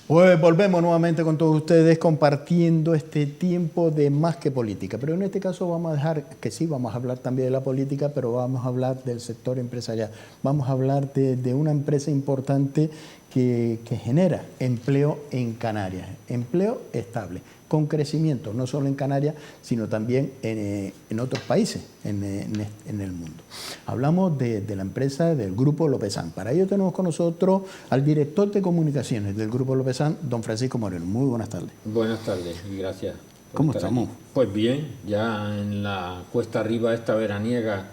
Pues volvemos nuevamente con todos ustedes compartiendo este tiempo de Más que Política. Pero en este caso vamos a dejar que sí, vamos a hablar también de la política, pero vamos a hablar del sector empresarial. Vamos a hablar de una empresa importante que genera empleo en Canarias, empleo estable, con crecimiento, no solo en Canarias, sino también en otros países en el mundo. Hablamos de la empresa del Grupo Lopezán. Para ello tenemos con nosotros al director de comunicaciones del Grupo Lopezán, don Francisco Moreno. Muy buenas tardes. Buenas tardes y gracias por ¿Cómo estar estamos? aquí. Pues bien, ya en la cuesta arriba esta veraniega,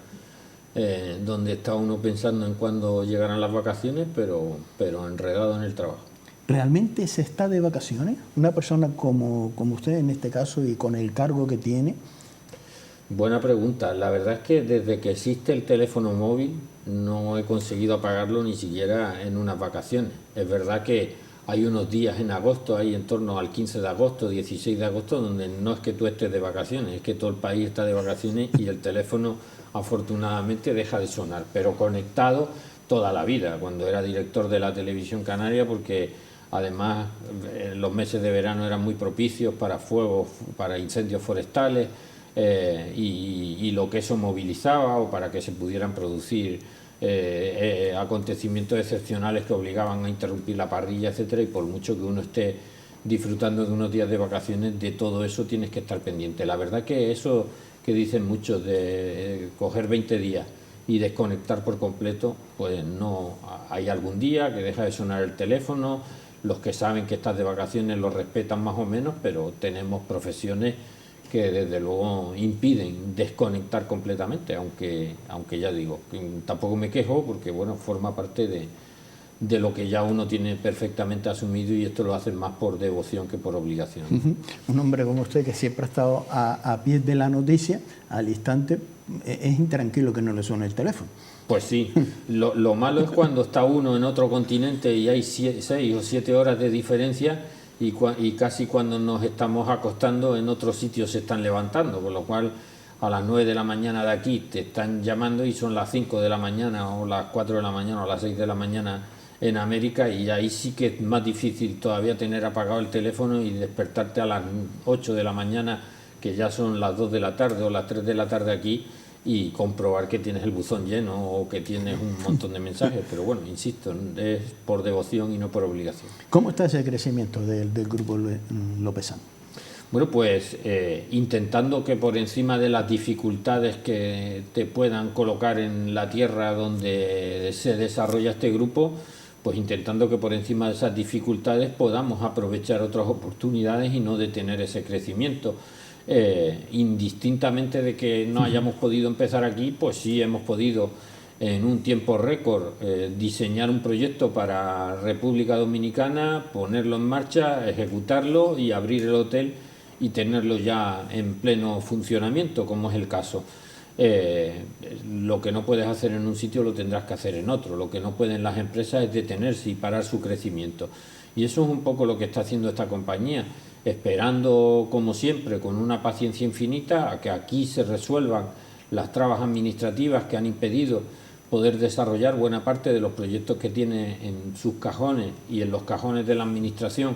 donde está uno pensando en cuándo llegarán las vacaciones, pero enredado en el trabajo. ¿Realmente se está de vacaciones? Una persona como usted en este caso y con el cargo que tiene. Buena pregunta. La verdad es que desde que existe el teléfono móvil no he conseguido apagarlo ni siquiera en unas vacaciones. Es verdad que hay unos días en agosto, hay en torno al 15 de agosto, 16 de agosto, donde no es que tú estés de vacaciones, es que todo el país está de vacaciones y el teléfono afortunadamente deja de sonar, pero conectado toda la vida, cuando era director de la televisión canaria, porque además los meses de verano eran muy propicios para fuegos, para incendios forestales, y lo que eso movilizaba, o para que se pudieran producir acontecimientos excepcionales que obligaban a interrumpir la parrilla, etcétera, y por mucho que uno esté disfrutando de unos días de vacaciones, de todo eso tienes que estar pendiente. La verdad que eso que dicen muchos de coger 20 días y desconectar por completo, pues no. Hay algún día que deja de sonar el teléfono, los que saben que estás de vacaciones lo respetan más o menos, pero tenemos profesiones que desde luego impiden desconectar completamente, aunque ya digo, tampoco me quejo porque bueno, forma parte de lo que ya uno tiene perfectamente asumido, y esto lo hacen más por devoción que por obligación. Un hombre como usted que siempre ha estado a pie de la noticia, al instante, es intranquilo que no le suene el teléfono. Pues sí, lo malo es cuando está uno en otro continente y hay 6 o 7 horas de diferencia, y casi cuando nos estamos acostando en otros sitios se están levantando, con lo cual a las 9 de la mañana de aquí te están llamando y son las 5 de la mañana o las 4 de la mañana o las 6 de la mañana en América, y ahí sí que es más difícil todavía tener apagado el teléfono y despertarte a las 8 de la mañana, que ya son las 2 de la tarde o las 3 de la tarde aquí, y comprobar que tienes el buzón lleno o que tienes un montón de mensajes. Pero bueno, insisto, es por devoción y no por obligación. ¿Cómo está ese crecimiento del Grupo Lopezán? Bueno, pues intentando que por encima de las dificultades que te puedan colocar en la tierra donde se desarrolla este grupo, pues intentando que por encima de esas dificultades podamos aprovechar otras oportunidades y no detener ese crecimiento. Indistintamente de que no hayamos podido empezar aquí, pues sí hemos podido en un tiempo récord diseñar un proyecto para República Dominicana, ponerlo en marcha, ejecutarlo y abrir el hotel y tenerlo ya en pleno funcionamiento, como es el caso. Lo que no puedes hacer en un sitio lo tendrás que hacer en otro. Lo que no pueden las empresas es detenerse y parar su crecimiento, y eso es un poco lo que está haciendo esta compañía, esperando como siempre con una paciencia infinita a que aquí se resuelvan las trabas administrativas que han impedido poder desarrollar buena parte de los proyectos que tiene en sus cajones y en los cajones de la administración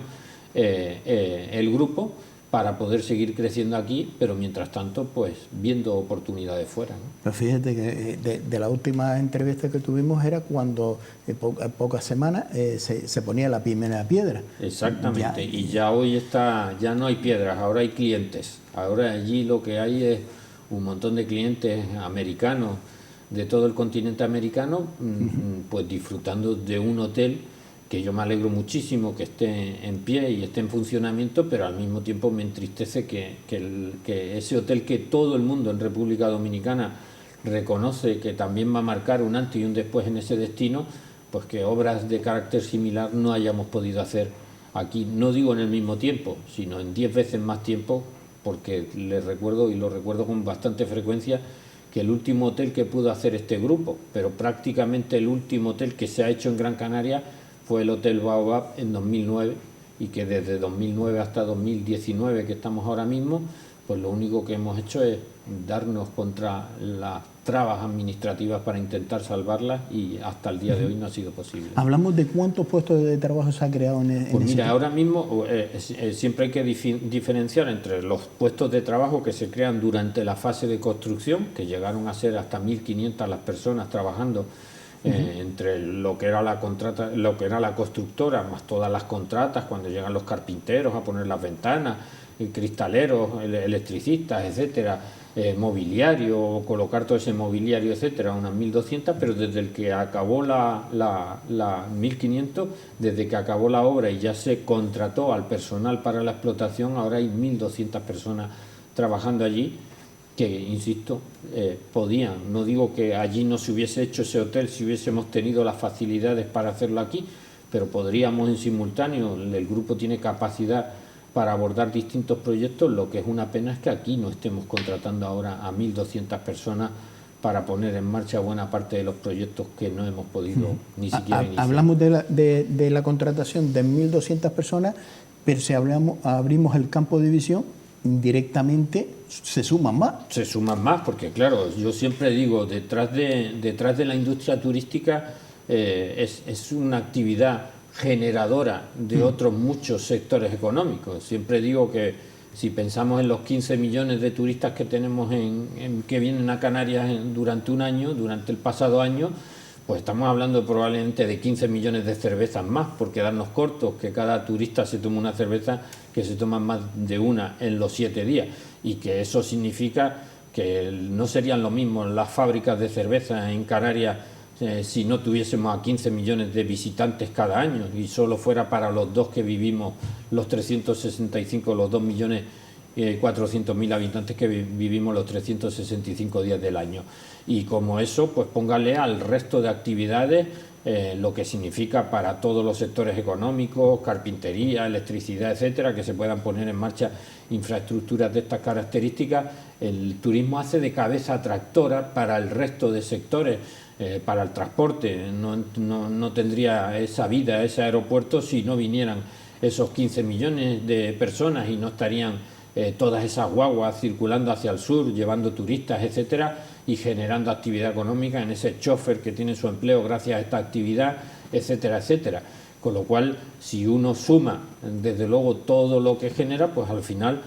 el grupo, para poder seguir creciendo aquí, pero mientras tanto pues viendo oportunidades fuera, ¿no? Pues fíjate que de la última entrevista que tuvimos era cuando en pocas semanas se ponía la primera piedra. Exactamente, y ya hoy ya no hay piedras, ahora hay clientes. Ahora allí lo que hay es un montón de clientes americanos de todo el continente americano, pues disfrutando de un hotel que yo me alegro muchísimo que esté en pie y esté en funcionamiento, pero al mismo tiempo me entristece que ese hotel que todo el mundo en República Dominicana reconoce que también va a marcar un antes y un después en ese destino, pues que obras de carácter similar no hayamos podido hacer aquí, no digo en el mismo tiempo, sino en 10 veces más tiempo, porque les recuerdo, y lo recuerdo con bastante frecuencia, que el último hotel que pudo hacer este grupo, pero prácticamente el último hotel que se ha hecho en Gran Canaria, fue el Hotel Baobab en 2009, y que desde 2009 hasta 2019, que estamos ahora mismo, pues lo único que hemos hecho es darnos contra las trabas administrativas para intentar salvarlas y hasta el día de hoy no ha sido posible. Hablamos de cuántos puestos de trabajo se ha creado en Pues mira, ese ahora mismo siempre hay que diferenciar entre los puestos de trabajo que se crean durante la fase de construcción, que llegaron a ser hasta 1.500 las personas trabajando entre lo que era la constructora, más todas las contratas, cuando llegan los carpinteros a poner las ventanas, cristaleros, electricistas, etcétera, mobiliario, colocar todo ese mobiliario, etcétera, unas 1.200, pero desde el que acabó la 1.500, desde que acabó la obra y ya se contrató al personal para la explotación, ahora hay 1.200 personas trabajando allí, que, insisto, podían, no digo que allí no se hubiese hecho ese hotel si hubiésemos tenido las facilidades para hacerlo aquí, pero podríamos en simultáneo, el grupo tiene capacidad para abordar distintos proyectos. Lo que es una pena es que aquí no estemos contratando ahora a 1.200 personas para poner en marcha buena parte de los proyectos que no hemos podido ni siquiera iniciar. Hablamos de la contratación de 1.200 personas, pero si abrimos el campo de visión, directamente se suman más. Se suman más porque, claro, yo siempre digo, detrás de la industria turística es una actividad generadora de otros muchos sectores económicos. Siempre digo que si pensamos en los 15 millones de turistas que tenemos que vienen a Canarias durante un año, durante el pasado año, pues estamos hablando probablemente de 15 millones de cervezas más, por quedarnos cortos, que cada turista se toma una cerveza, que se toman más de una en los 7 días, y que eso significa que no serían lo mismo las fábricas de cerveza en Canarias si no tuviésemos a 15 millones de visitantes cada año y solo fuera para los dos que vivimos, los 365, los 2.400.000 habitantes que vivimos los 365 días del año. Y como eso, pues póngale al resto de actividades lo que significa para todos los sectores económicos, carpintería, electricidad, etcétera, que se puedan poner en marcha infraestructuras de estas características. El turismo hace de cabeza tractora para el resto de sectores. Para el transporte no tendría esa vida, ese aeropuerto, si no vinieran esos 15 millones de personas y no estarían todas esas guaguas circulando hacia el sur, llevando turistas, etcétera, y generando actividad económica en ese chofer que tiene su empleo gracias a esta actividad, etcétera, etcétera. Con lo cual, si uno suma, desde luego, todo lo que genera, pues al final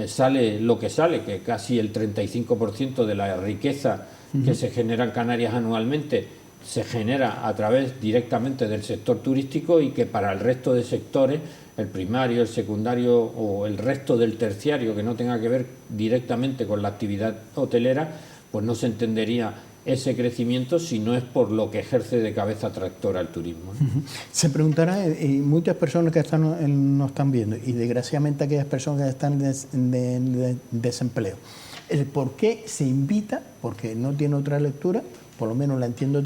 sale lo que sale, que casi el 35% de la riqueza que se genera en Canarias anualmente se genera a través directamente del sector turístico, y que para el resto de sectores, el primario, el secundario o el resto del terciario que no tenga que ver directamente con la actividad hotelera, pues no se entendería ese crecimiento si no es por lo que ejerce de cabeza tractora el turismo, ¿no? Se preguntará, y muchas personas que nos están viendo, y desgraciadamente aquellas personas que están en desempleo, el por qué se invita, porque no tiene otra lectura, por lo menos la entiendo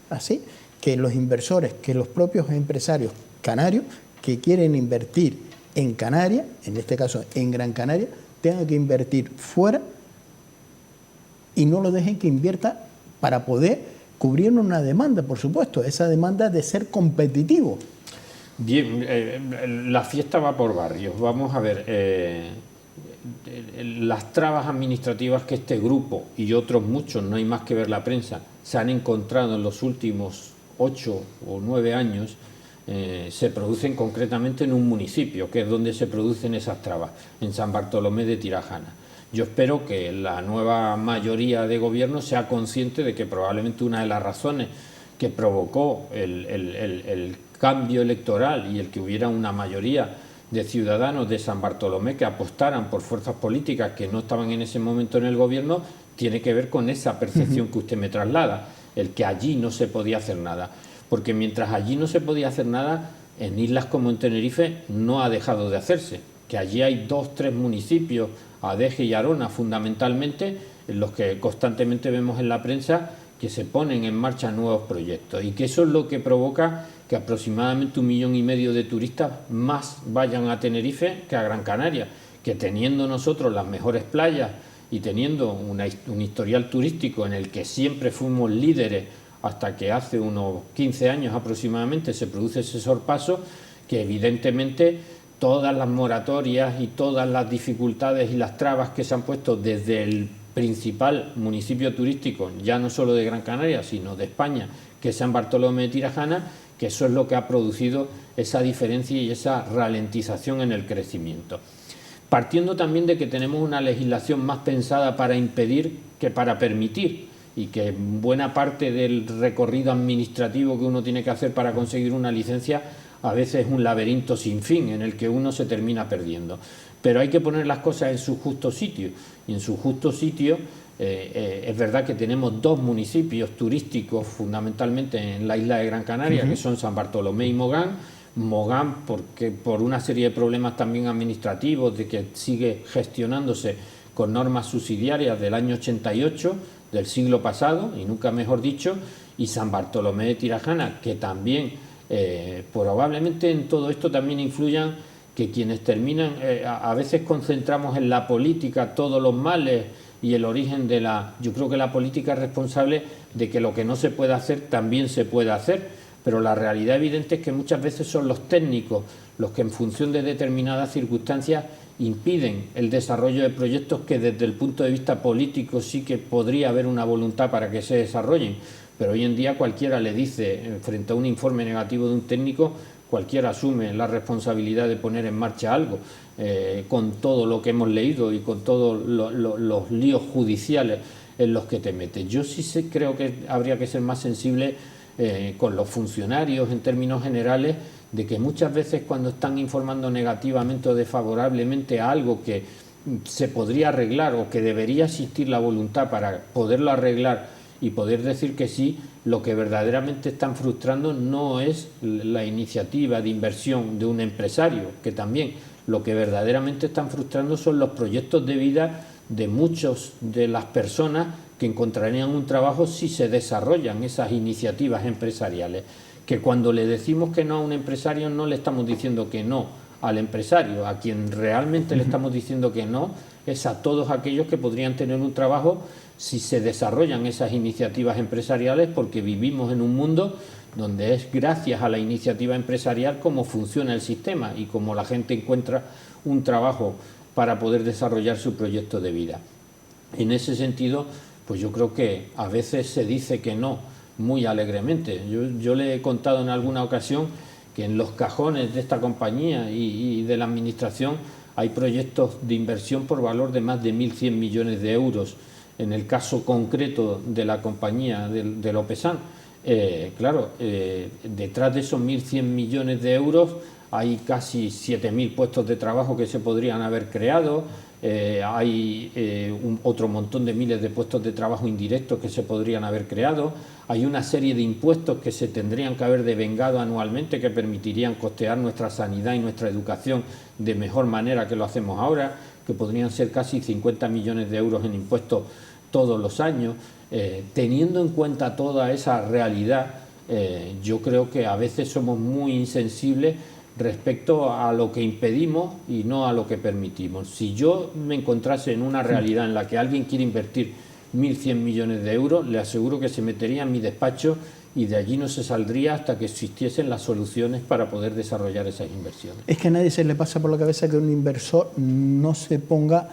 así, que los inversores, que los propios empresarios canarios que quieren invertir en Canarias, en este caso en Gran Canaria, tengan que invertir fuera y no lo dejen que invierta para poder cubrir una demanda, por supuesto, esa demanda de ser competitivo. Bien, la fiesta va por barrios. Vamos a ver, las trabas administrativas que este grupo y otros muchos, no hay más que ver la prensa, se han encontrado en los últimos 8 o 9 años, se producen concretamente en un municipio, que es donde se producen esas trabas, en San Bartolomé de Tirajana. Yo espero que la nueva mayoría de gobierno sea consciente de que probablemente una de las razones que provocó el cambio electoral y el que hubiera una mayoría de ciudadanos de San Bartolomé que apostaran por fuerzas políticas que no estaban en ese momento en el gobierno, tiene que ver con esa percepción que usted me traslada, el que allí no se podía hacer nada. Porque mientras allí no se podía hacer nada, en islas como en Tenerife no ha dejado de hacerse, que allí hay 2 o 3 municipios, Adeje y Arona fundamentalmente, en los que constantemente vemos en la prensa que se ponen en marcha nuevos proyectos, y que eso es lo que provoca que aproximadamente 1,5 millones de turistas más vayan a Tenerife que a Gran Canaria, que teniendo nosotros las mejores playas y teniendo un historial turístico en el que siempre fuimos líderes hasta que hace unos 15 años aproximadamente se produce ese sorpaso, que evidentemente todas las moratorias y todas las dificultades y las trabas que se han puesto desde el principal municipio turístico, ya no solo de Gran Canaria, sino de España, que es San Bartolomé de Tirajana, que eso es lo que ha producido esa diferencia y esa ralentización en el crecimiento. Partiendo también de que tenemos una legislación más pensada para impedir que para permitir, y que buena parte del recorrido administrativo que uno tiene que hacer para conseguir una licencia a veces es un laberinto sin fin en el que uno se termina perdiendo. Pero hay que poner las cosas en su justo sitio, y en su justo sitio es verdad que tenemos dos municipios turísticos fundamentalmente en la isla de Gran Canaria, que son San Bartolomé y Mogán. Mogán porque por una serie de problemas también administrativos, de que sigue gestionándose con normas subsidiarias del año 88, del siglo pasado, y nunca mejor dicho, y San Bartolomé de Tirajana, que también probablemente en todo esto también influyan que quienes terminan, a veces concentramos en la política todos los males y el origen de la... Yo creo que la política es responsable de que lo que no se puede hacer también se puede hacer, pero la realidad evidente es que muchas veces son los técnicos los que en función de determinadas circunstancias impiden el desarrollo de proyectos que desde el punto de vista político sí que podría haber una voluntad para que se desarrollen, pero hoy en día cualquiera le dice, frente a un informe negativo de un técnico, cualquiera asume la responsabilidad de poner en marcha algo, con todo lo que hemos leído y con todos los líos judiciales en los que te metes. Yo sí creo que habría que ser más sensible con los funcionarios en términos generales, de que muchas veces cuando están informando negativamente o desfavorablemente a algo que se podría arreglar o que debería existir la voluntad para poderlo arreglar y poder decir que sí, lo que verdaderamente están frustrando no es la iniciativa de inversión de un empresario, que también lo que verdaderamente están frustrando son los proyectos de vida de muchas de las personas que encontrarían un trabajo si se desarrollan esas iniciativas empresariales. Que cuando le decimos que no a un empresario no le estamos diciendo que no al empresario, a quien realmente le estamos diciendo que no es a todos aquellos que podrían tener un trabajo si se desarrollan esas iniciativas empresariales, porque vivimos en un mundo donde es gracias a la iniciativa empresarial cómo funciona el sistema y cómo la gente encuentra un trabajo para poder desarrollar su proyecto de vida. En ese sentido, pues yo creo que a veces se dice que no muy alegremente. Yo le he contado en alguna ocasión que en los cajones de esta compañía y de la administración hay proyectos de inversión por valor de más de 1.100 millones de euros. En el caso concreto de la compañía de Lopesan, claro, detrás de esos 1.100 millones de euros hay casi 7.000 puestos de trabajo que se podrían haber creado, hay otro montón de miles de puestos de trabajo indirectos que se podrían haber creado, hay una serie de impuestos que se tendrían que haber devengado anualmente que permitirían costear nuestra sanidad y nuestra educación de mejor manera que lo hacemos ahora, que podrían ser casi 50 millones de euros en impuestos todos los años. Teniendo en cuenta toda esa realidad, yo creo que a veces somos muy insensibles respecto a lo que impedimos y no a lo que permitimos. Si yo me encontrase en una realidad en la que alguien quiere invertir 1.100 millones de euros, le aseguro que se metería en mi despacho y de allí no se saldría hasta que existiesen las soluciones para poder desarrollar esas inversiones. Es que a nadie se le pasa por la cabeza que un inversor no se ponga,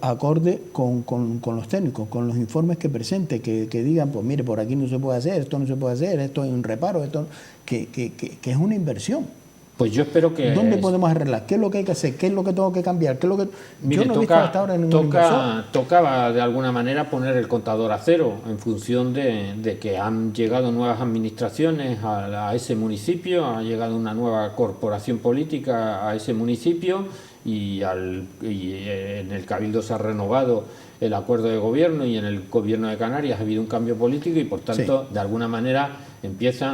acorde con los técnicos, con los informes que presente, que digan, pues mire, por aquí no se puede hacer, esto no se puede hacer, esto es un reparo, esto que es una inversión. Pues yo espero que... ¿Dónde podemos arreglar? ¿Qué es lo que hay que hacer? ¿Qué es lo que tengo que cambiar? ¿Qué es lo que... Mire, yo no he visto hasta ahora ningún inversor. Tocaba de alguna manera poner el contador a cero en función de que han llegado nuevas administraciones a ese municipio, ha llegado una nueva corporación política a ese municipio y en el Cabildo se ha renovado el acuerdo de gobierno y en el gobierno de Canarias ha habido un cambio político y por tanto de alguna manera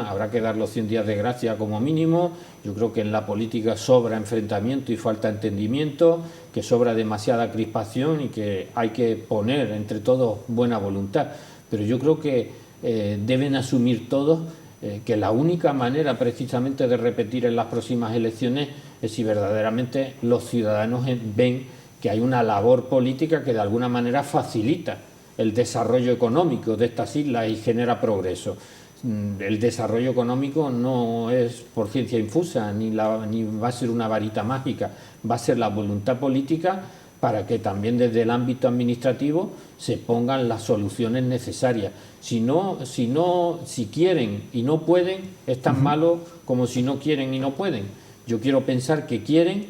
habrá que dar los 100 días de gracia como mínimo. Yo creo que en la política sobra enfrentamiento y falta entendimiento, que sobra demasiada crispación y que hay que poner entre todos buena voluntad, pero yo creo que deben asumir todos que la única manera precisamente de repetir en las próximas elecciones es si verdaderamente los ciudadanos ven que hay una labor política que de alguna manera facilita el desarrollo económico de estas islas y genera progreso. El desarrollo económico no es por ciencia infusa, ni va a ser una varita mágica, va a ser la voluntad política para que también desde el ámbito administrativo se pongan las soluciones necesarias. Si quieren y no pueden, es tan malo como si no quieren y no pueden. Yo quiero pensar que quieren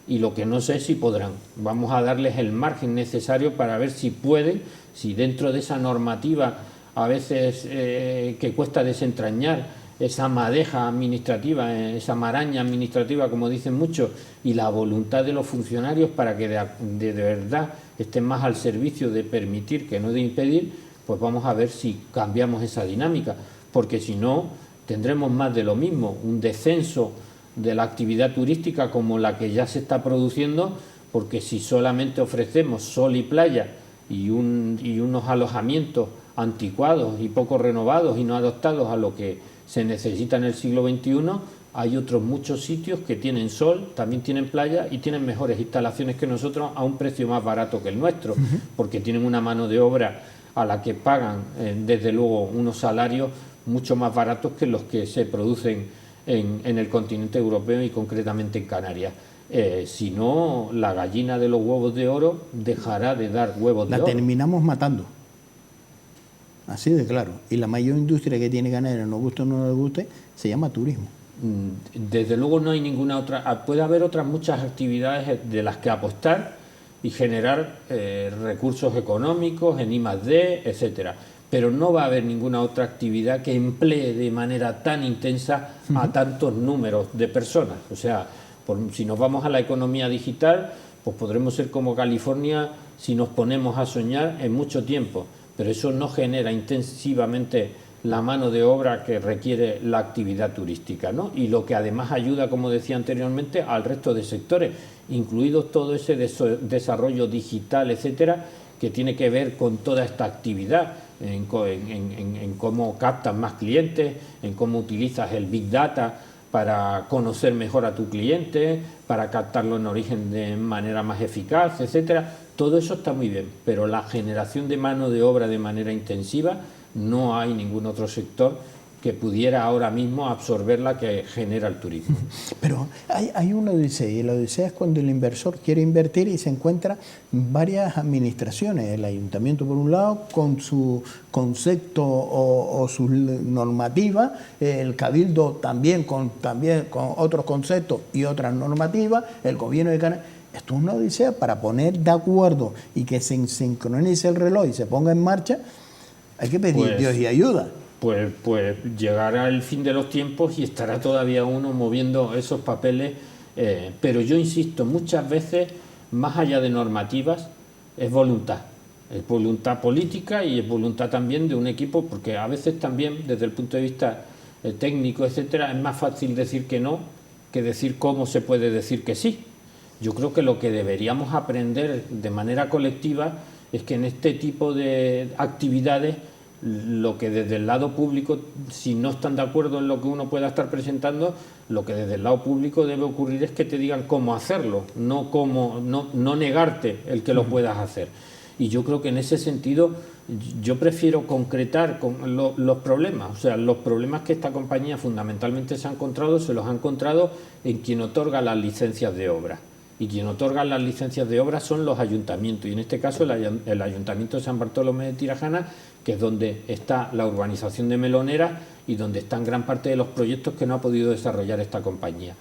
y lo que no sé es si podrán. Vamos a darles el margen necesario para ver si pueden, si dentro de esa normativa a veces que cuesta desentrañar, esa madeja administrativa, esa maraña administrativa, como dicen muchos, y la voluntad de los funcionarios para que de verdad estén más al servicio de permitir que no de impedir, pues vamos a ver si cambiamos esa dinámica, porque si no tendremos más de lo mismo, un descenso de la actividad turística como la que ya se está produciendo, porque si solamente ofrecemos sol y playa y unos alojamientos anticuados y poco renovados y no adaptados a lo que se necesita en el siglo XXI, hay otros muchos sitios que tienen sol, también tienen playa y tienen mejores instalaciones que nosotros a un precio más barato que el nuestro, porque tienen una mano de obra a la que pagan desde luego unos salarios mucho más baratos que los que se producen en el continente europeo y concretamente en Canarias. Si no, la gallina de los huevos de oro dejará de dar huevos de oro. La terminamos matando. Así de claro. Y la mayor industria que tiene Canarias, nos guste o no nos guste, se llama turismo. Desde luego no hay ninguna otra. Puede haber otras muchas actividades de las que apostar y generar recursos económicos en I+D, etcétera. Pero no va a haber ninguna otra actividad que emplee de manera tan intensa a tantos números de personas. O sea, si nos vamos a la economía digital, pues podremos ser como California si nos ponemos a soñar en mucho tiempo. Pero eso no genera intensivamente la mano de obra que requiere la actividad turística, ¿no? Y lo que además ayuda, como decía anteriormente, al resto de sectores, incluidos todo ese desarrollo digital, etcétera, que tiene que ver con toda esta actividad, en cómo captas más clientes, en cómo utilizas el Big Data para conocer mejor a tu cliente, para captarlo en origen de manera más eficaz, etcétera. Todo eso está muy bien, pero la generación de mano de obra de manera intensiva, no hay ningún otro sector que pudiera ahora mismo absorber la que genera el turismo. Pero hay una odisea, y la odisea es cuando el inversor quiere invertir y se encuentra varias administraciones, el ayuntamiento por un lado con su concepto o su normativa, el cabildo también con otros conceptos y otras normativas, el gobierno de Canarias. Esto es una odisea para poner de acuerdo y que se sincronice el reloj y se ponga en marcha. Hay que pedir Dios y ayuda. Pues llegará el fin de los tiempos y estará todavía uno moviendo esos papeles, pero yo insisto, muchas veces, más allá de normativas, es voluntad política y es voluntad también de un equipo, porque a veces también, desde el punto de vista técnico, etcétera, es más fácil decir que no que decir cómo se puede decir que sí. Yo creo que lo que deberíamos aprender de manera colectiva es que en este tipo de actividades, lo que desde el lado público, si no están de acuerdo en lo que uno pueda estar presentando, lo que desde el lado público debe ocurrir es que te digan cómo hacerlo, no negarte el que lo puedas hacer. Y yo creo que en ese sentido yo prefiero concretar con los problemas. O sea, los problemas que esta compañía fundamentalmente se los ha encontrado en quien otorga las licencias de obra. Y quien otorga las licencias de obra son los ayuntamientos, y en este caso el Ayuntamiento de San Bartolomé de Tirajana, que es donde está la urbanización de Melonera y donde están gran parte de los proyectos que no ha podido desarrollar esta compañía.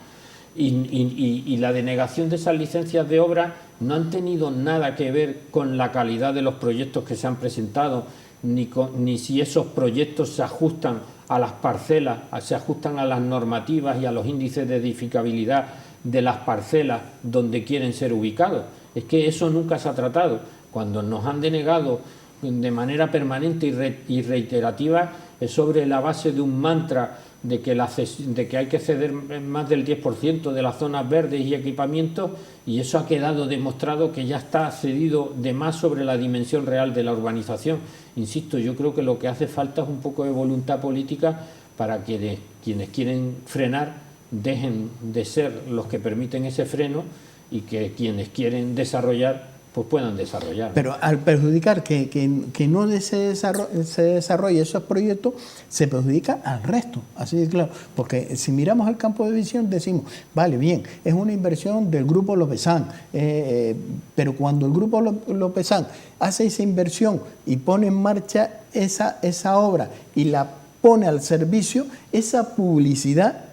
Y la denegación de esas licencias de obra no han tenido nada que ver con la calidad de los proyectos que se han presentado, ni si esos proyectos se ajustan a las parcelas, se ajustan a las normativas y a los índices de edificabilidad de las parcelas donde quieren ser ubicados. Es que eso nunca se ha tratado. Cuando nos han denegado de manera permanente y reiterativa, es sobre la base de un mantra de que hay que ceder más del 10% de las zonas verdes y equipamientos, y eso ha quedado demostrado que ya está cedido de más sobre la dimensión real de la urbanización. Insisto, yo creo que lo que hace falta es un poco de voluntad política para que quienes quieren frenar dejen de ser los que permiten ese freno, y que quienes quieren desarrollar pues puedan desarrollar. Pero al perjudicar que no se desarrolle esos proyectos, se perjudica al resto, así de claro. Porque si miramos el campo de visión, decimos, vale, bien, es una inversión del Grupo Lopezán, pero cuando el Grupo Lopezán hace esa inversión y pone en marcha esa obra y la pone al servicio, esa publicidad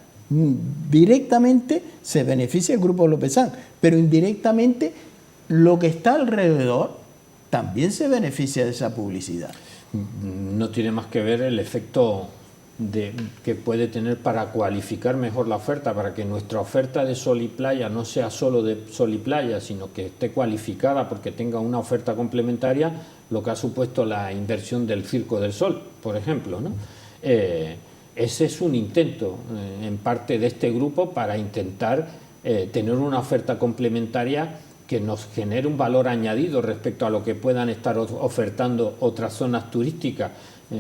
directamente se beneficia el Grupo Lopezán, pero indirectamente lo que está alrededor también se beneficia de esa publicidad. No tiene más que ver el efecto que puede tener para cualificar mejor la oferta, para que nuestra oferta de sol y playa no sea solo de sol y playa, sino que esté cualificada porque tenga una oferta complementaria, lo que ha supuesto la inversión del Circo del Sol, por ejemplo, ¿no? Ese es un intento, en parte, de este grupo para intentar tener una oferta complementaria que nos genere un valor añadido respecto a lo que puedan estar ofertando otras zonas turísticas,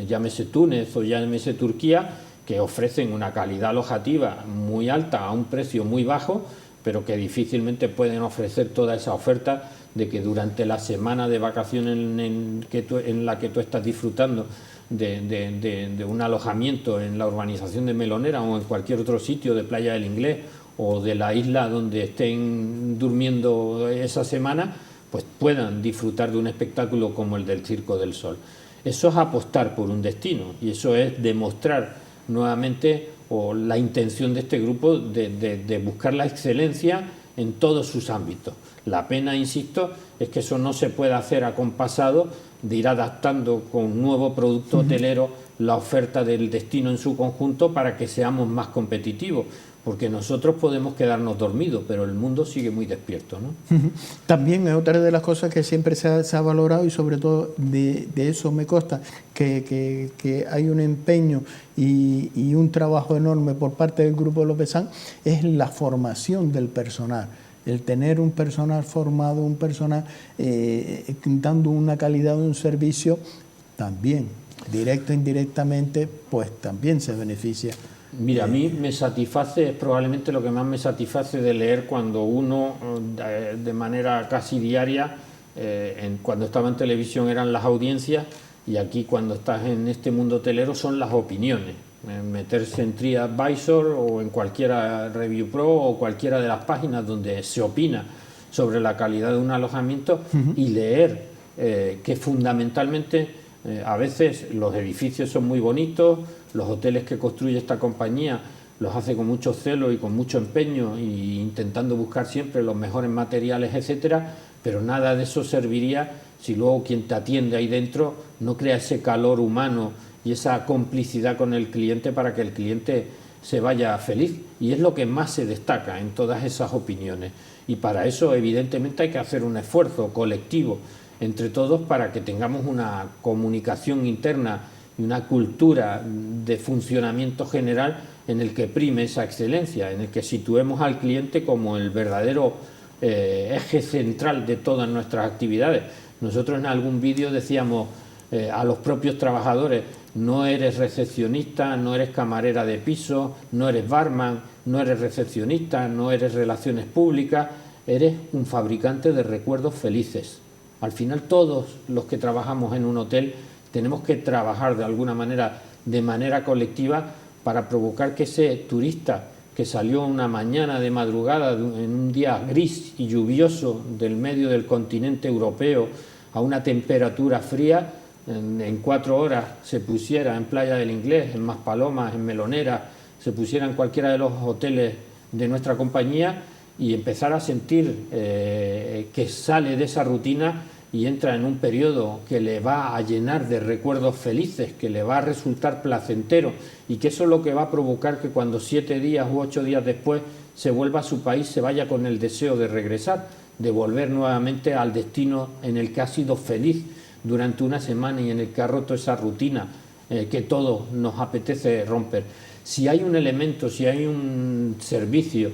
llámese Túnez o llámese Turquía, que ofrecen una calidad alojativa muy alta a un precio muy bajo, pero que difícilmente pueden ofrecer toda esa oferta de que durante la semana de vacaciones en la que tú estás disfrutando de un alojamiento en la urbanización de Melonera o en cualquier otro sitio de Playa del Inglés o de la isla donde estén durmiendo esa semana, pues puedan disfrutar de un espectáculo como el del Circo del Sol. Eso es apostar por un destino y eso es demostrar nuevamente la intención de este grupo de buscar la excelencia en todos sus ámbitos. La pena, insisto, es que eso no se puede hacer acompasado de ir adaptando con un nuevo producto hotelero la oferta del destino en su conjunto para que seamos más competitivos, porque nosotros podemos quedarnos dormidos, pero el mundo sigue muy despierto, ¿no? También es otra de las cosas que siempre se ha valorado, y sobre todo de eso me consta, que hay un empeño y un trabajo enorme por parte del Grupo Lopezán, es la formación del personal. El tener un personal formado, un personal dando una calidad de un servicio, también, directo e indirectamente, pues también se beneficia. Mira, a mí me satisface, es probablemente lo que más me satisface de leer cuando uno, de manera casi diaria, cuando estaba en televisión eran las audiencias, y aquí cuando estás en este mundo hotelero son las opiniones. Meterse en TripAdvisor o en cualquiera Review Pro o cualquiera de las páginas donde se opina sobre la calidad de un alojamiento y leer que fundamentalmente a veces los edificios son muy bonitos, los hoteles que construye esta compañía los hace con mucho celo y con mucho empeño y intentando buscar siempre los mejores materiales, etcétera, pero nada de eso serviría si luego quien te atiende ahí dentro no crea ese calor humano y esa complicidad con el cliente para que el cliente se vaya feliz. Y es lo que más se destaca en todas esas opiniones. Y para eso, evidentemente, hay que hacer un esfuerzo colectivo entre todos para que tengamos una comunicación interna y una cultura de funcionamiento general en el que prime esa excelencia, en el que situemos al cliente como el verdadero eje central de todas nuestras actividades. Nosotros en algún vídeo decíamos a los propios trabajadores: no eres recepcionista, no eres camarera de piso, no eres barman, no eres recepcionista, no eres relaciones públicas, eres un fabricante de recuerdos felices. Al final todos los que trabajamos en un hotel tenemos que trabajar de alguna manera, de manera colectiva, para provocar que ese turista que salió una mañana de madrugada en un día gris y lluvioso del medio del continente europeo a una temperatura fría, en 4 horas se pusiera en Playa del Inglés, en Maspalomas, en Melonera, se pusiera en cualquiera de los hoteles de nuestra compañía y empezar a sentir que sale de esa rutina y entra en un periodo que le va a llenar de recuerdos felices, que le va a resultar placentero, y que eso es lo que va a provocar que cuando 7 días u 8 días después se vuelva a su país, se vaya con el deseo de regresar, de volver nuevamente al destino en el que ha sido feliz durante una semana y en el que ha roto esa rutina que todos nos apetece romper. Si hay un elemento, si hay un servicio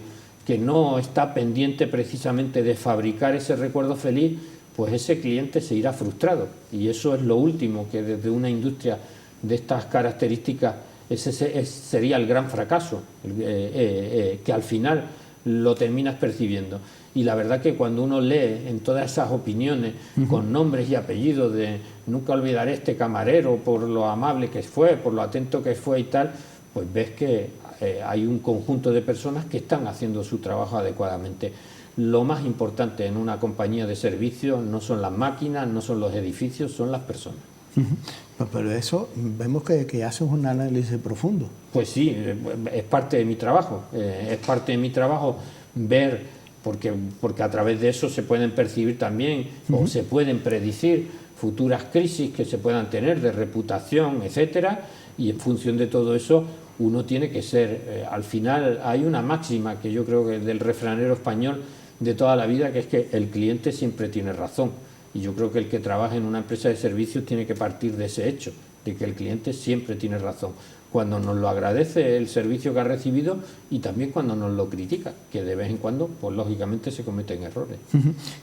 que no está pendiente precisamente de fabricar ese recuerdo feliz, pues ese cliente se irá frustrado, y eso es lo último que desde una industria de estas características sería el gran fracaso, que al final lo terminas percibiendo. Y la verdad que cuando uno lee en todas esas opiniones, con nombres y apellidos de nunca olvidaré este camarero por lo amable que fue, por lo atento que fue y tal, pues ves que hay un conjunto de personas que están haciendo su trabajo adecuadamente. Lo más importante en una compañía de servicios no son las máquinas, no son los edificios, son las personas. Pues pero eso vemos que haces un análisis profundo. Pues sí, es parte de mi trabajo, es parte de mi trabajo ver, porque a través de eso se pueden percibir también o se pueden predecir futuras crisis que se puedan tener de reputación, etcétera, y en función de todo eso uno tiene que ser, al final hay una máxima que yo creo que del refranero español de toda la vida, que es que el cliente siempre tiene razón. Y yo creo que el que trabaja en una empresa de servicios tiene que partir de ese hecho, de que el cliente siempre tiene razón, cuando nos lo agradece el servicio que ha recibido y también cuando nos lo critica, que de vez en cuando, pues lógicamente se cometen errores.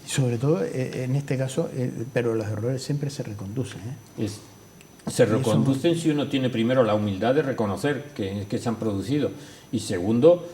Sobre todo en este caso, pero los errores siempre se reconducen. Se reconducen si uno tiene primero la humildad de reconocer que se han producido y segundo,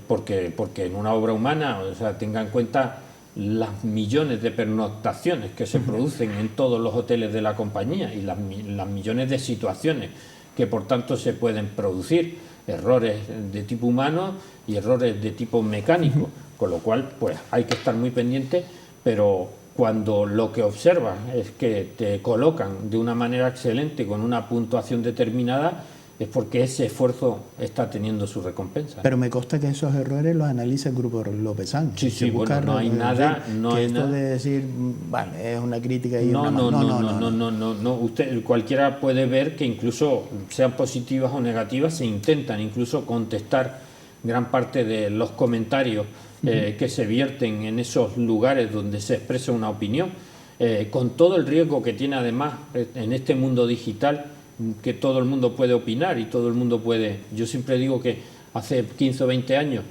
porque en una obra humana, o sea, tenga en cuenta las millones de pernoctaciones que se producen en todos los hoteles de la compañía y las millones de situaciones que por tanto se pueden producir, errores de tipo humano y errores de tipo mecánico, con lo cual pues hay que estar muy pendiente, pero cuando lo que observas es que te colocan de una manera excelente con una puntuación determinada, es porque ese esfuerzo está teniendo su recompensa. Pero me consta que esos errores los analiza el grupo Lopezán. Sí, bueno, no hay nada... esto de decir, vale, es una crítica y no, usted, cualquiera puede ver que incluso sean positivas o negativas, se intentan incluso contestar gran parte de los comentarios que se vierten en esos lugares donde se expresa una opinión, con todo el riesgo que tiene además en este mundo digital, que todo el mundo puede opinar y todo el mundo puede... Yo siempre digo que hace 15 o 20 años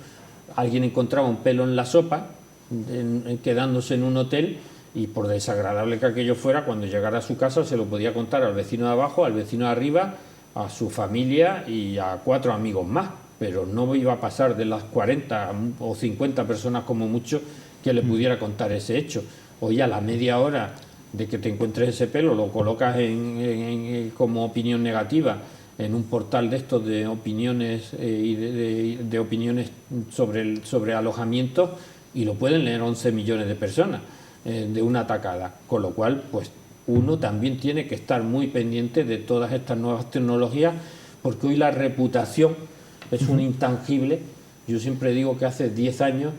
alguien encontraba un pelo en la sopa quedándose en un hotel y por desagradable que aquello fuera, cuando llegara a su casa se lo podía contar al vecino de abajo, al vecino de arriba, a su familia y a 4 amigos más, pero no iba a pasar de las 40 o 50 personas como mucho que le pudiera contar ese hecho. Hoy a la media hora de que te encuentres ese pelo, lo colocas como opinión negativa en un portal de estos de opiniones y de opiniones sobre alojamientos y lo pueden leer 11 millones de personas de una tacada, con lo cual pues uno también tiene que estar muy pendiente de todas estas nuevas tecnologías, porque hoy la reputación es un intangible. Yo siempre digo que hace 10 años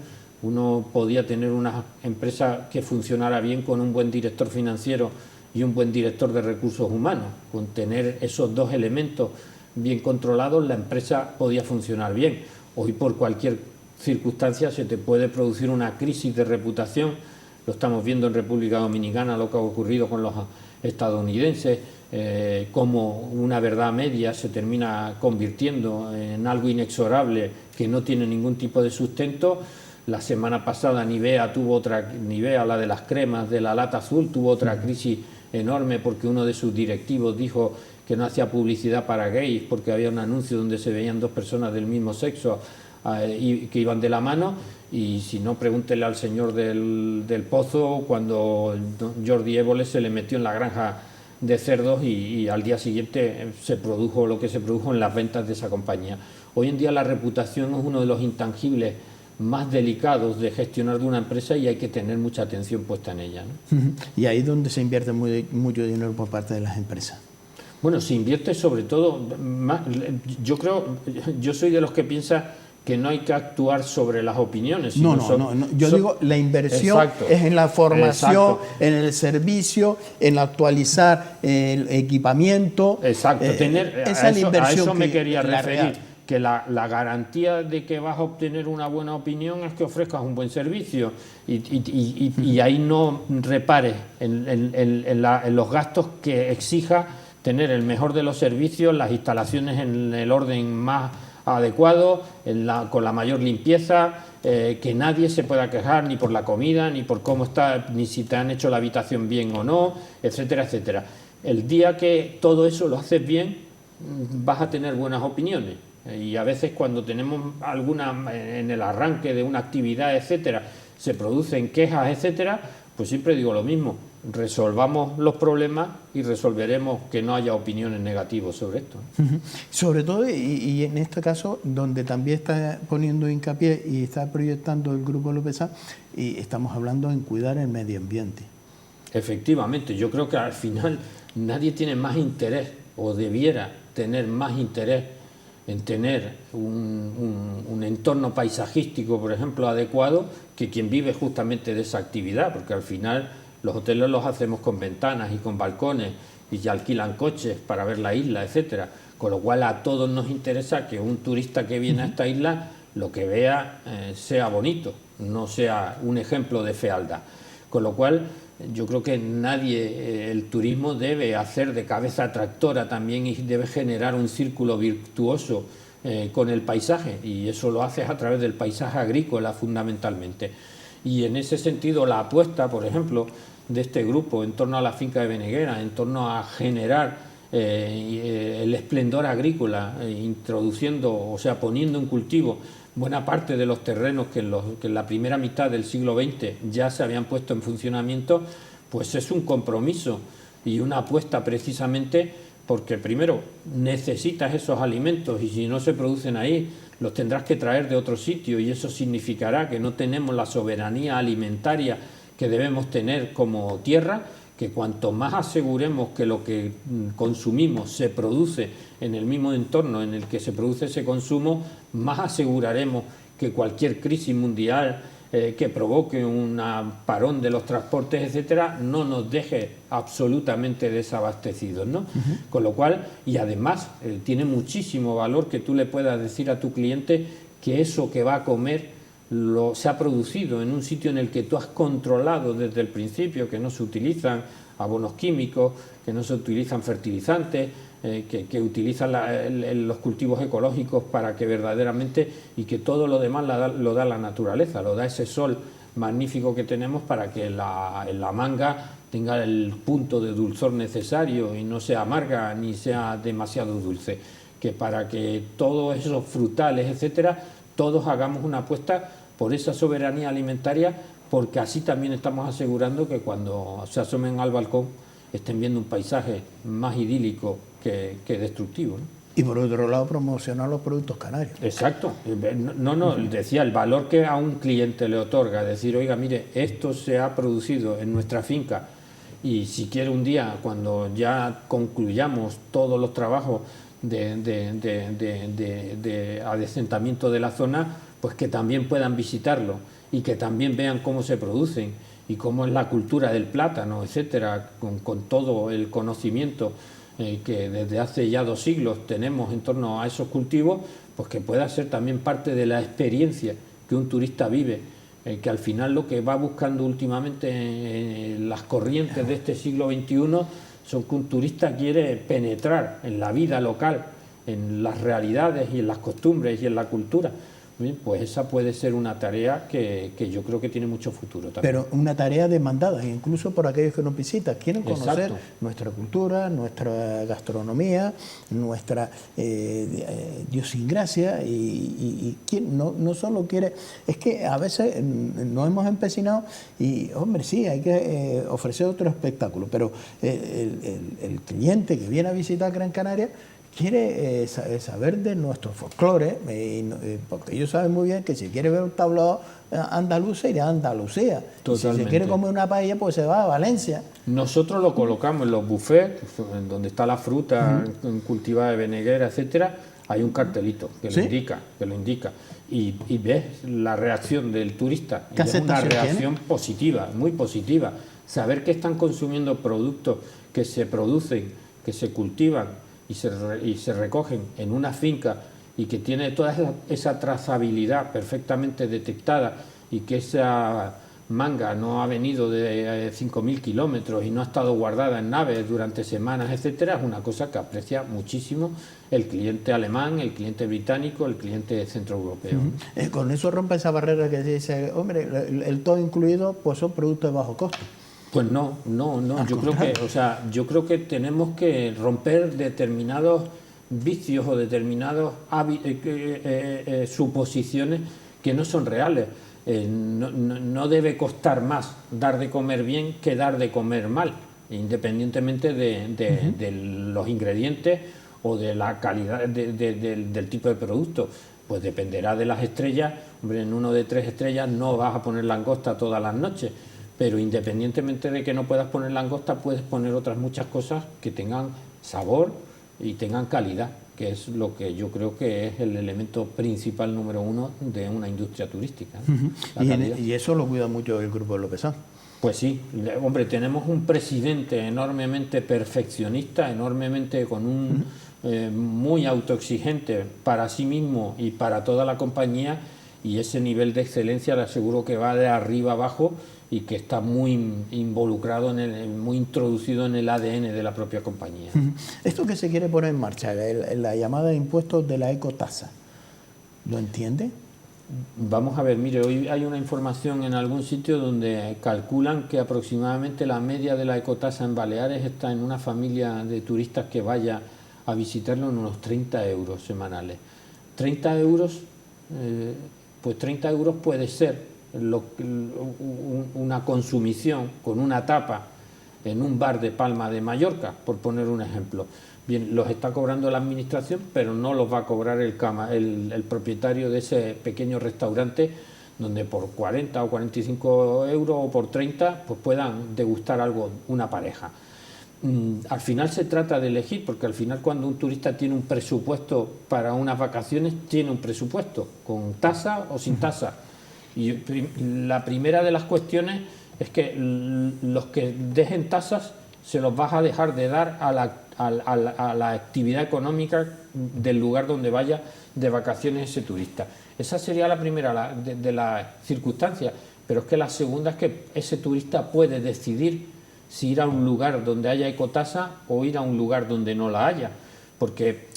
uno podía tener una empresa que funcionara bien con un buen director financiero y un buen director de recursos humanos. Con tener esos dos elementos bien controlados, la empresa podía funcionar bien. Hoy, por cualquier circunstancia, se te puede producir una crisis de reputación. Lo estamos viendo en República Dominicana, lo que ha ocurrido con los estadounidenses, como una verdad media se termina convirtiendo en algo inexorable que no tiene ningún tipo de sustento. La semana pasada Nivea, la de las cremas de la lata azul, tuvo otra crisis enorme porque uno de sus directivos dijo que no hacía publicidad para gays porque había un anuncio donde se veían 2 personas del mismo sexo y que iban de la mano. Y si no, pregúntele al señor del Pozo cuando Jordi Évole se le metió en la granja de cerdos y al día siguiente se produjo lo que se produjo en las ventas de esa compañía. Hoy en día la reputación es uno de los intangibles más delicados de gestionar de una empresa y hay que tener mucha atención puesta en ella, ¿no? Y ahí es donde se invierte mucho dinero por parte de las empresas. Bueno, se invierte sobre todo, yo soy de los que piensa que no hay que actuar sobre las opiniones. No, yo digo, la inversión es en la formación, en el servicio, en actualizar el equipamiento. Exacto, esa es la inversión. A eso me quería referir. Que la garantía de que vas a obtener una buena opinión es que ofrezcas un buen servicio y ahí no repares en los gastos que exija tener el mejor de los servicios, las instalaciones en el orden más adecuado, con la mayor limpieza, que nadie se pueda quejar ni por la comida, ni por cómo está, ni si te han hecho la habitación bien o no, etcétera, etcétera. El día que todo eso lo haces bien, vas a tener buenas opiniones. Y a veces cuando tenemos alguna, en el arranque de una actividad, etcétera, se producen quejas, etcétera, pues siempre digo lo mismo, resolvamos los problemas y resolveremos que no haya opiniones negativas sobre esto. Sobre todo, y en este caso, donde también está poniendo hincapié y está proyectando el Grupo Lopeza, y estamos hablando en cuidar el medio ambiente. Efectivamente, yo creo que al final nadie tiene más interés, o debiera tener más interés en tener un entorno paisajístico, por ejemplo, adecuado, que quien vive justamente de esa actividad, porque al final los hoteles los hacemos con ventanas y con balcones y ya alquilan coches para ver la isla, etcétera, con lo cual a todos nos interesa que un turista que viene a esta isla lo que vea sea bonito, no sea un ejemplo de fealdad, con lo cual yo creo que nadie, el turismo debe hacer de cabeza tractora también y debe generar un círculo virtuoso con el paisaje, y eso lo haces a través del paisaje agrícola fundamentalmente. Y en ese sentido la apuesta, por ejemplo, de este grupo en torno a la finca de Beneguera, en torno a generar el esplendor agrícola, introduciendo, o sea, poniendo en cultivo buena parte de los terrenos que en la primera mitad del siglo XX ya se habían puesto en funcionamiento, pues es un compromiso y una apuesta precisamente porque primero necesitas esos alimentos y si no se producen ahí los tendrás que traer de otro sitio, y eso significará que no tenemos la soberanía alimentaria que debemos tener como tierra, que cuanto más aseguremos que lo que consumimos se produce en el mismo entorno en el que se produce ese consumo, más aseguraremos que cualquier crisis mundial que provoque un parón de los transportes, etcétera, no nos deje absolutamente desabastecidos, ¿no? Con lo cual, y además tiene muchísimo valor que tú le puedas decir a tu cliente que eso que va a comer se ha producido en un sitio en el que tú has controlado desde el principio, que no se utilizan abonos químicos, que no se utilizan fertilizantes, que utilizan los cultivos ecológicos para que verdaderamente, y que todo lo demás lo da la naturaleza, lo da ese sol magnífico que tenemos para que la manga tenga el punto de dulzor necesario y no sea amarga ni sea demasiado dulce, que para que todos esos frutales, etcétera, todos hagamos una apuesta por esa soberanía alimentaria, porque así también estamos asegurando que cuando se asomen al balcón estén viendo un paisaje más idílico que destructivo, ¿no? Y por otro lado, promocionar los productos canarios. Exacto. No, decía, el valor que a un cliente le otorga, decir, oiga, mire, esto se ha producido en nuestra finca, y si quiere un día, cuando ya concluyamos todos los trabajos de adesentamiento de la zona, pues que también puedan visitarlo y que también vean cómo se producen y cómo es la cultura del plátano, etcétera, con todo el conocimiento que desde hace ya 2 siglos tenemos en torno a esos cultivos, pues que pueda ser también parte de la experiencia que un turista vive, que al final lo que va buscando últimamente las corrientes de este siglo XXI son que un turista quiere penetrar en la vida local, en las realidades y en las costumbres y en la cultura. Bien, pues esa puede ser una tarea que yo creo que tiene mucho futuro también. Pero una tarea demandada, incluso por aquellos que nos visitan, quieren conocer Exacto. nuestra cultura, nuestra gastronomía, nuestra idiosincrasia, y no solo quiere... Es que a veces nos hemos empecinado y, hombre, sí, hay que ofrecer otro espectáculo, pero el cliente que viene a visitar Gran Canaria quiere saber de nuestro folclore, porque ellos saben muy bien que si quiere ver un tablao andaluz, irá a Andalucía. Y si se quiere comer una paella, pues se va a Valencia. Nosotros lo colocamos en los buffets, en donde está la fruta cultivada de Beneguera, etcétera. Hay un cartelito que lo indica, y ves la reacción del turista. Y es una reacción positiva, muy positiva. Saber que están consumiendo productos que se producen, que se cultivan y se recogen en una finca, y que tiene toda esa trazabilidad perfectamente detectada, y que esa manga no ha venido de 5.000 kilómetros y no ha estado guardada en naves durante semanas, etcétera, es una cosa que aprecia muchísimo el cliente alemán, el cliente británico, el cliente centroeuropeo. Con eso rompe esa barrera que dice, hombre, el todo incluido, pues son productos de bajo costo. Pues no. Yo creo que tenemos que romper determinados vicios o determinados suposiciones que no son reales. No debe costar más dar de comer bien que dar de comer mal, independientemente de los ingredientes o de la calidad del tipo de producto. Pues dependerá de las estrellas. Hombre, en uno de 3 estrellas no vas a poner langosta todas las noches, pero independientemente de que no puedas poner langosta, puedes poner otras muchas cosas que tengan sabor y tengan calidad, que es lo que yo creo que es el elemento principal número 1 de una industria turística, ¿no? Y eso lo cuida mucho el Grupo Lopezán. Pues sí, hombre, tenemos un presidente enormemente perfeccionista, enormemente con un muy autoexigente para sí mismo y para toda la compañía, y ese nivel de excelencia le aseguro que va de arriba abajo y que está muy involucrado, muy introducido en el ADN de la propia compañía. Esto que se quiere poner en marcha, la llamada de impuestos de la ecotasa, ¿lo entiende? Vamos a ver, mire, hoy hay una información en algún sitio donde calculan que aproximadamente la media de la ecotasa en Baleares está en una familia de turistas que vaya a visitarlo en unos 30 euros semanales. 30 euros, pues 30 euros puede ser una consumición con una tapa en un bar de Palma de Mallorca, por poner un ejemplo. Bien, los está cobrando la administración, pero no los va a cobrar el propietario de ese pequeño restaurante, donde por 40 o 45 euros o por 30 pues puedan degustar algo una pareja. Al final se trata de elegir, porque al final cuando un turista tiene un presupuesto para unas vacaciones, tiene un presupuesto, con tasa o sin tasa. Y la primera de las cuestiones es que los que dejen tasas se los vas a dejar de dar a la actividad económica del lugar donde vaya de vacaciones ese turista. Esa sería la primera de las circunstancias, pero es que la segunda es que ese turista puede decidir si ir a un lugar donde haya ecotasa o ir a un lugar donde no la haya, porque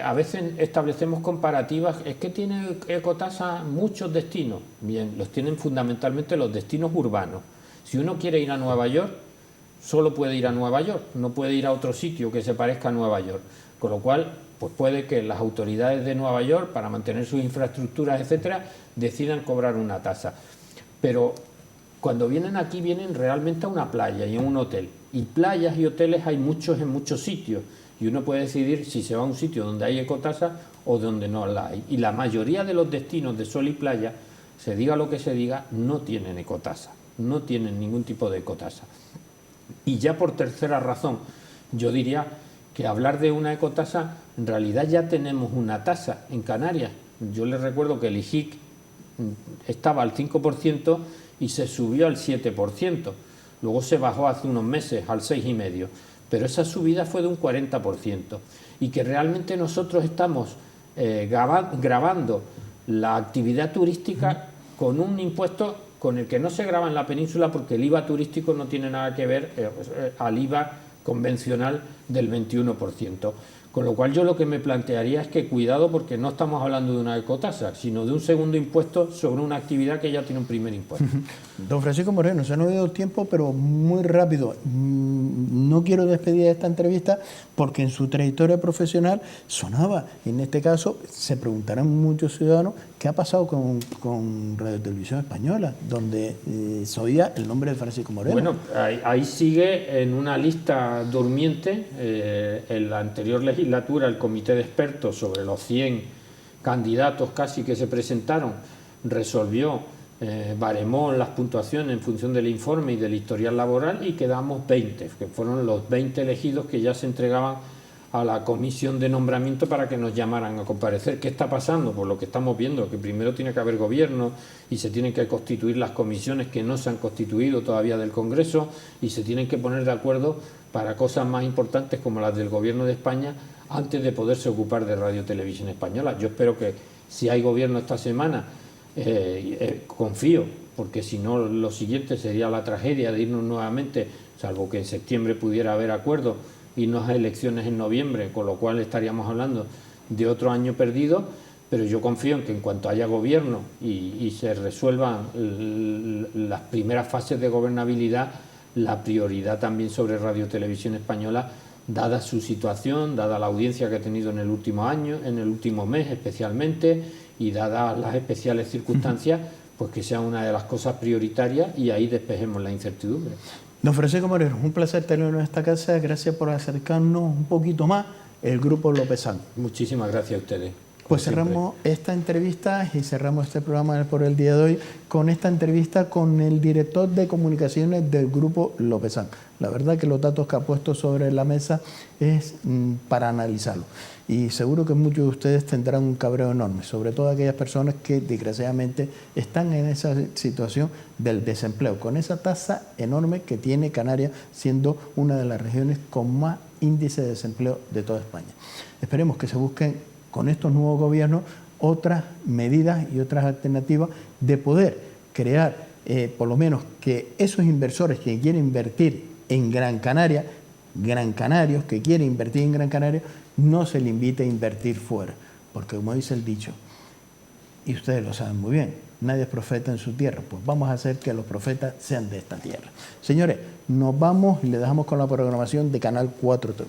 a veces establecemos comparativas. Es que tiene ecotasa muchos destinos. Bien, los tienen fundamentalmente los destinos urbanos. Si uno quiere ir a Nueva York, solo puede ir a Nueva York, no puede ir a otro sitio que se parezca a Nueva York, con lo cual pues puede que las autoridades de Nueva York, para mantener sus infraestructuras, etcétera, decidan cobrar una tasa. Pero cuando vienen aquí, vienen realmente a una playa y a un hotel, y playas y hoteles hay muchos en muchos sitios, y uno puede decidir si se va a un sitio donde hay ecotasa o donde no la hay. Y la mayoría de los destinos de sol y playa, se diga lo que se diga, no tienen ecotasa, no tienen ningún tipo de ecotasa. Y ya por tercera razón, yo diría que hablar de una ecotasa, en realidad ya tenemos una tasa en Canarias. Yo les recuerdo que el IJIC estaba al 5% y se subió al 7%. Luego se bajó hace unos meses al 6,5%. Pero esa subida fue de un 40%. Y que realmente nosotros estamos grabando la actividad turística con un impuesto con el que no se graba en la península, porque el IVA turístico no tiene nada que ver al IVA convencional del 21%. Con lo cual yo lo que me plantearía es que cuidado, porque no estamos hablando de una ecotasa, sino de un segundo impuesto sobre una actividad que ya tiene un primer impuesto. Don Francisco Moreno, se nos ha ido el tiempo, pero muy rápido. No quiero despedir esta entrevista porque en su trayectoria profesional sonaba. En este caso, se preguntarán muchos ciudadanos qué ha pasado con Radio Televisión Española, donde se oía el nombre de Francisco Moreno. Bueno, ahí sigue en una lista durmiente. En la anterior legislatura, el comité de expertos sobre los 100 candidatos casi que se presentaron resolvió, baremó las puntuaciones en función del informe y del historial laboral, y quedamos 20, que fueron los 20 elegidos que ya se entregaban a la comisión de nombramiento para que nos llamaran a comparecer. ¿Qué está pasando? Pues lo que estamos viendo, que primero tiene que haber gobierno y se tienen que constituir las comisiones que no se han constituido todavía del Congreso, y se tienen que poner de acuerdo para cosas más importantes como las del Gobierno de España antes de poderse ocupar de Radio Televisión Española. Yo espero que, si hay gobierno esta semana, confío, porque si no, lo siguiente sería la tragedia de irnos nuevamente, salvo que en septiembre pudiera haber acuerdo, irnos a elecciones en noviembre, con lo cual estaríamos hablando de otro año perdido. Pero yo confío en que en cuanto haya gobierno y se resuelvan las primeras fases de gobernabilidad, la prioridad también sobre Radio Televisión Española dada su situación, dada la audiencia que ha tenido en el último año, en el último mes especialmente, y dadas las especiales circunstancias, pues que sea una de las cosas prioritarias y ahí despejemos la incertidumbre. Don Francisco Moreno, un placer tenerlo en esta casa. Gracias por acercarnos un poquito más el Grupo Lopezán. Muchísimas gracias a ustedes. Pues cerramos esta entrevista y cerramos este programa por el día de hoy con esta entrevista con el director de comunicaciones del Grupo Lopezán. La verdad que los datos que ha puesto sobre la mesa es para analizarlo. Y seguro que muchos de ustedes tendrán un cabreo enorme, sobre todo aquellas personas que desgraciadamente están en esa situación del desempleo, con esa tasa enorme que tiene Canarias, siendo una de las regiones con más índice de desempleo de toda España. Esperemos que se busquen con estos nuevos gobiernos otras medidas y otras alternativas de poder crear, por lo menos que esos inversores que quieren invertir en Gran Canaria, gran canarios que quieren invertir en Gran Canaria, no se le invite a invertir fuera, porque como dice el dicho, y ustedes lo saben muy bien, nadie es profeta en su tierra, pues vamos a hacer que los profetas sean de esta tierra. Señores, nos vamos y le dejamos con la programación de Canal 4 TV.